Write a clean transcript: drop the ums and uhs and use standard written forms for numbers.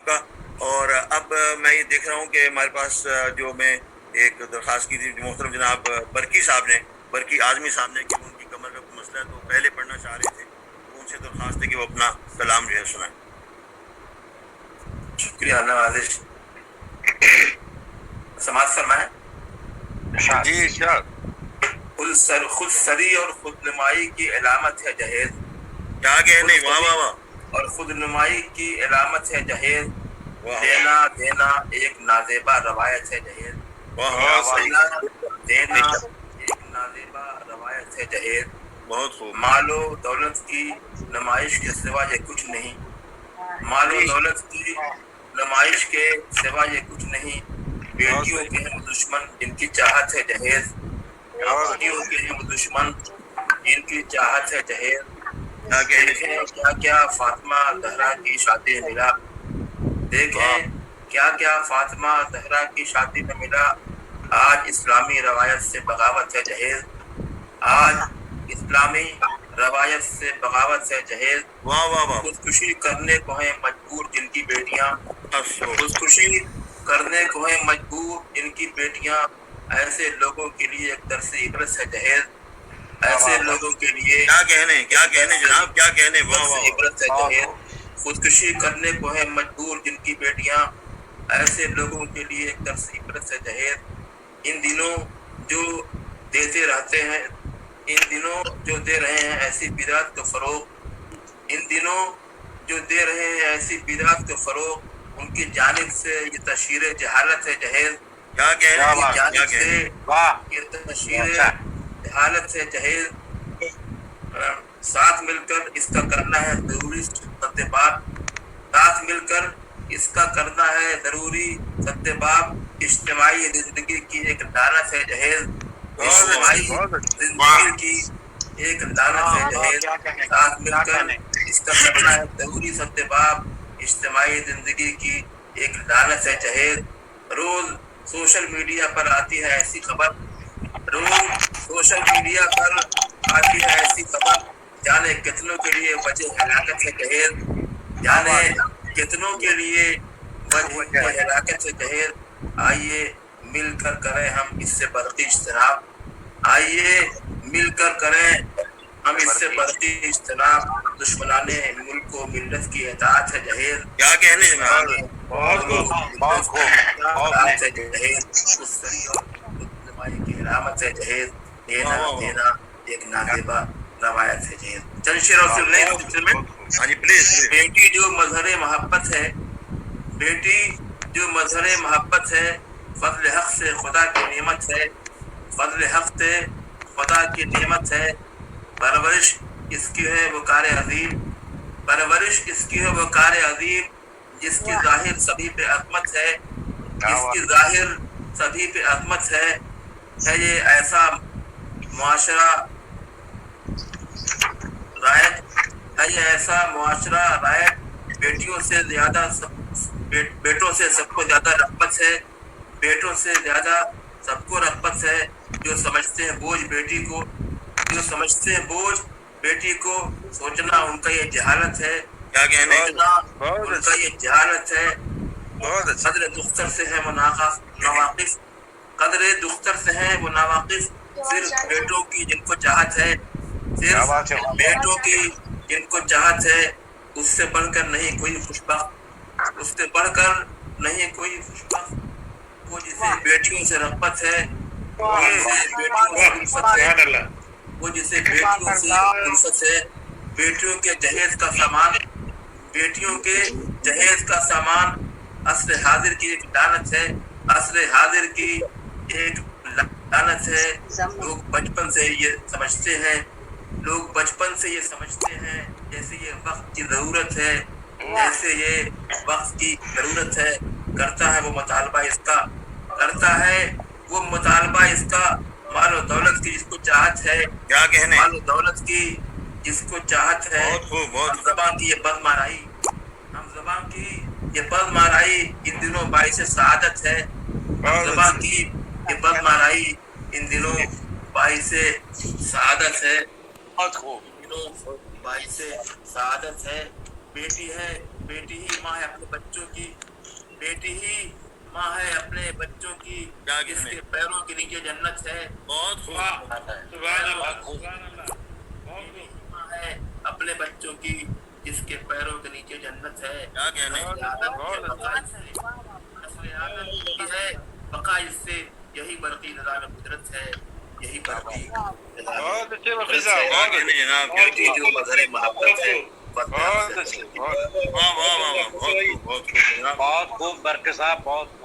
کا۔ اور اب میں یہ دیکھ رہا ہوں کہ ہمارے پاس جو میں ایک درخواست کی تھی محترم جناب برکی صاحب نے، برکی اعظمی صاحب نے، کہ ان کی کمر کا مسئلہ ہے تو پہلے پڑھنا چاہ رہے تھے، تو ان سے درخواست ہے کہ وہ اپنا کلام جو ہے سنائیں۔ شکریہ نوازش، سماعت فرمائیں۔ جی ارشاد۔ خود سری اور خود نمائی کی علامت ہے جہیز، کیا کہنے، واہ واہ واہ، اور خود نمائی کی علامت ہے جہیز، دینا دینا ایک نازیبا روایت ہے جہیز، دینا دینا ایک نازیبا روایت ہے جہیز، بہت خوب۔ مال و دولت کی نمائش کے سوا یہ کچھ نہیں، مال و دولت کی نمائش کے سوا یہ کچھ نہیں، بیٹیوں کے ہیں دشمن جن کی چاہت ہے جہیز، بیٹیوں کے ہیں دشمن جن کی چاہت ہے جہیز، دیکھیں کیا کیا فاطمہ زہرا کی شادی ملا، دیکھیں کیا کیا فاطمہ زہرا کی شادی میں ملا، آج اسلامی روایت سے بغاوت ہے جہیز، آج اسلامی روایت سے بغاوت ہے جہیز، واہ واہ واہ، خودکشی کرنے کو ہیں مجبور جن کی بیٹیاں، خودکشی کرنے کو ہیں مجبور جن کی بیٹیاں، ایسے لوگوں کے لیے ایک درس عبرت ہے جہیز، ایسے لوگوں کے لیے کیا کہنے، کیا کہنے جناب، کیا کہنے، واہ درس واہ واہ، عبرت ہے جہیز، خودکشی کرنے کو ہیں مجبور جن کی بیٹیاں، ایسے لوگوں کے لیے ایک درس عبرت ہے جہیز، ان دنوں جو دیتے رہتے ہیں، ان دنوں جو دے رہے ہیں ایسی بدعت کو فروغ، ان دنوں جو دے رہے ہیں ایسی بدعت کو فروغ، ان کی جانب سے یہ تشہیر جہالت ہے جہیز، کیا کہنے، ان کی کیا جانب سے واہ، یہ تشہیر جہالت ہے جہیز، ساتھ مل کر اس کا کرنا ہے ضروری ستباب، ساتھ مل کر اس کا کرنا ہے ضروری ستباب، اجتماعی زندگی کی ایک لعنت ہے جہیز، اجتماعی زندگی کی ایک لعنت ہے جہیز، ساتھ مل کر اس کا کرنا ہے ضروری ستباب، اجتماعی زندگی کی ایک لعنت ہے جہیز، روز سوشل میڈیا پر آتی ہے ایسی خبر، روز سوشل میڈیا پر آتی ہے ایسی خبر، جانے کتنوں کے لیے وجہ ہلاکت ہے جہیز، جانے کتنوں کے لیے وجہ ہلاکت ہے جہیز، آئیے مل کر کریں ہم اس سے برقی اجتناب، آئیے مل کر کریں ہم اس سے برقی اجتناب، دشمنان ملک و ملت کی اطاعت ہے جہیز، کیا کہنے جناب، بہت خوب، بہت خوب، اطاعت ہے جہیز، اس سری اور نمائی کی علامت ہے جہیز، دینا دینا ایک نازیبا روایت ہے جہیز۔ چند شعر اور سن لیں اس سلسلے میں۔ ہاں جی پلیز۔ بیٹی جو مظہر محبت ہے، بیٹی جو مظہر محبت ہے، فضل حق سے خدا کی نعمت ہے، فضل حق سے خدا کی نعمت ہے، پرورش اس کی ہے وقار عظیم، پرورش اس کی ہے وقار عظیم، جس کی ظاہر سبھی پہ عظمت ہے، جس کی ظاہر سبھی پہ عظمت ہے یہ ایسا معاشرہ رائج، ہے یہ ایسا معاشرہ رائج، بیٹیوں سے زیادہ بیٹوں سے سب کو زیادہ رغبت ہے، بیٹوں سے زیادہ سب کو رغبت ہے، جو سمجھتے ہیں بوجھ بیٹی کو، جو سمجھتے ہیں بوجھ بیٹی کو، سوچنا ان کا یہ جہالت ہے، کیا کہنے، سوچنا ان کا یہ جہالت ہے، قدر دختر سے ہے وہ ناواقف، قدر دختر سے ہیں وہ ناواقف، صرف بیٹوں کی جن کو چاہت ہے، صرف بیٹوں کی جن کو چاہت ہے، اس سے بڑھ کر نہیں کوئی خوشبخت، اس سے بڑھ کر نہیں کوئی خوشبخت، وہ جسے بیٹیوں سے رغبت ہے، وہ جسے بیٹیوں سے الفت ہے، وہ جسے بیٹیوں سے الفت ہے، بیٹیوں کے جہیز کا سامان، بیٹیوں کے جہیز کا سامان، عصر حاضر کی ایک لعنت ہے، عصر حاضر کی ایک لعنت ہے، لوگ بچپن سے یہ سمجھتے ہیں، لوگ بچپن سے یہ سمجھتے ہیں جیسے یہ وقت کی ضرورت ہے، جیسے یہ وقت کی ضرورت ہے، کرتا ہے وہ مطالبہ اس کا، کرتا ہے وہ مطالبہ اس کا، مال و دولت کی جس کو چاہت ہے، کیا کہنے، مال و دولت کی جس کو چاہت ہے، بہت خوب، بہت ہم زبان کی یہ بد مارائی، ہم زبان کی یہ بد مارائی ان دنوں باعث سعادت ہے، ہم زبان کی یہ بد مارائی ان دنوں باعث سعادت ہے، بہت خوب، ان دنوں باعث سعادت ہے، بیٹی ہے، بیٹی ہی ماں ہے اپنے بچوں کی، بیٹی ہی ماں ہے اپنے بچوں کی، کیا جس کہنے؟ کے پیروں کے نیچے جنت ہے۔ بہت خوب، سبحان اللہ، سبحان اللہ، بہت بیٹی خوب۔ ہی ماں ہے اپنے بچوں کی، جس کے پیروں کے نیچے جنت ہے۔ کیا کہنے؟ نسل آدم کی ہے بقا اس سے، نسل آدم کی ہے بقا اس سے، یہی برقی نظام قدرت ہے، یہی برقی نظام بہت اچھے وکیل قدرت صاحب، ہے۔ کیا بہت کہنے اچھے، جناب، کیا بہت بیٹی خوب، جو مظہر محبت ہے، بہت اچھے، بہت اچھے۔ واہ واہ واہ واہ، بہت خوب، بہت خوب جناب۔ بہت خوب برکت صاحب، بہت